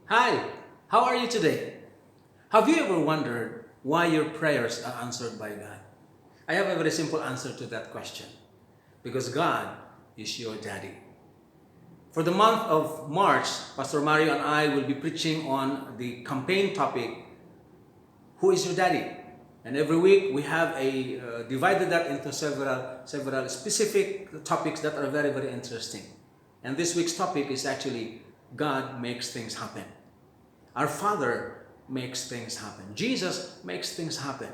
Hi, how are you today? Have you ever wondered why your prayers are answered by God? I have a very simple answer to that question. Because God is your daddy. For the month of March, Pastor Mario and I will be preaching on the campaign topic, Who is your daddy? And every week we have divided that into several specific topics that are very, very interesting. And this week's topic is actually God makes things happen. Our Father makes things happen. Jesus makes things happen.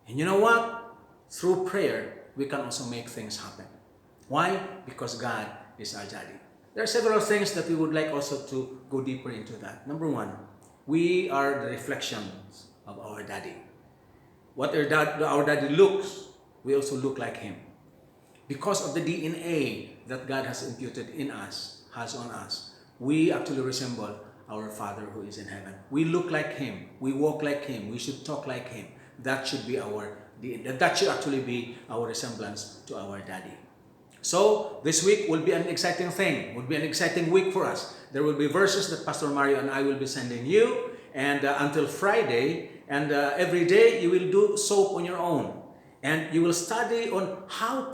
And you know what? Through prayer, we can also make things happen. Why? Because God is our daddy. There are several things that we would like also to go deeper into that. Number one, we are the reflections of our daddy. What our daddy looks, we also look like him. Because of the DNA that God has imputed in us, has on us, we actually resemble our Father who is in heaven. We look like Him. We walk like Him. We should talk like Him. That should be that should actually be our resemblance to our Daddy. So this week will be an exciting thing. Will be an exciting week for us. There will be verses that Pastor Mario and I will be sending you, and until Friday, and every day you will do soap on your own. And you will study on how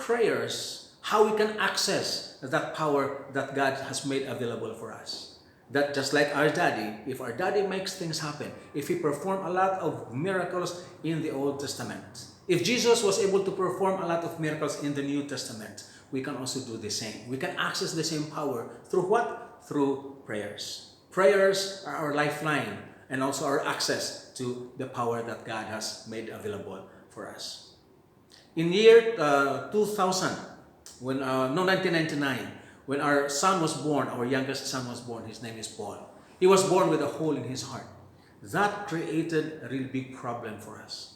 we can access that power that God has made available for us. That just like our daddy, if our daddy makes things happen, if he performed a lot of miracles in the Old Testament, if Jesus was able to perform a lot of miracles in the New Testament, we can also do the same. We can access the same power through what? Through prayers. Prayers are our lifeline and also our access to the power that God has made available for us. In year 2000, 1999, when our son was born, our youngest son was born, his name is Paul. He was born with a hole in his heart. That created a really big problem for us.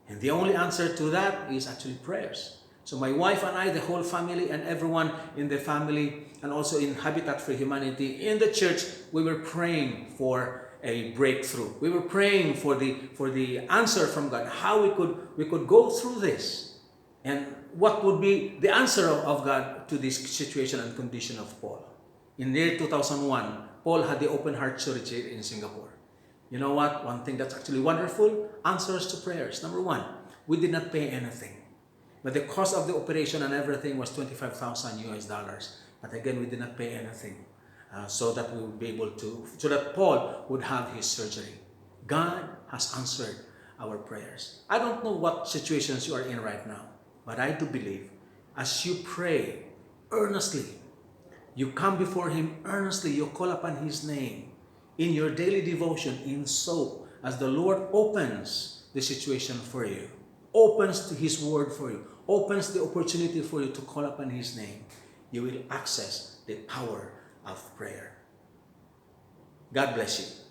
And the only answer to that is actually prayers. So my wife and I, the whole family and everyone in the family and also in Habitat for Humanity in the church, we were praying for a breakthrough. We were praying for the answer from God, how we could go through this. And what would be the answer of God to this situation and condition of Paul? In the year 2001, Paul had the Open Heart Church here in Singapore. You know what? One thing that's actually wonderful, answers to prayers. Number one, we did not pay anything. But the cost of the operation and everything was 25,000 US dollars. But again, we did not pay anything so that we would be able to, so that Paul would have his surgery. God has answered our prayers. I don't know what situations you are in right now, but I do believe as you pray earnestly, you come before Him earnestly, you call upon His name in your daily devotion, in soap, as the Lord opens the situation for you, opens His word for you, opens the opportunity for you to call upon His name, you will access the power of prayer. God bless you.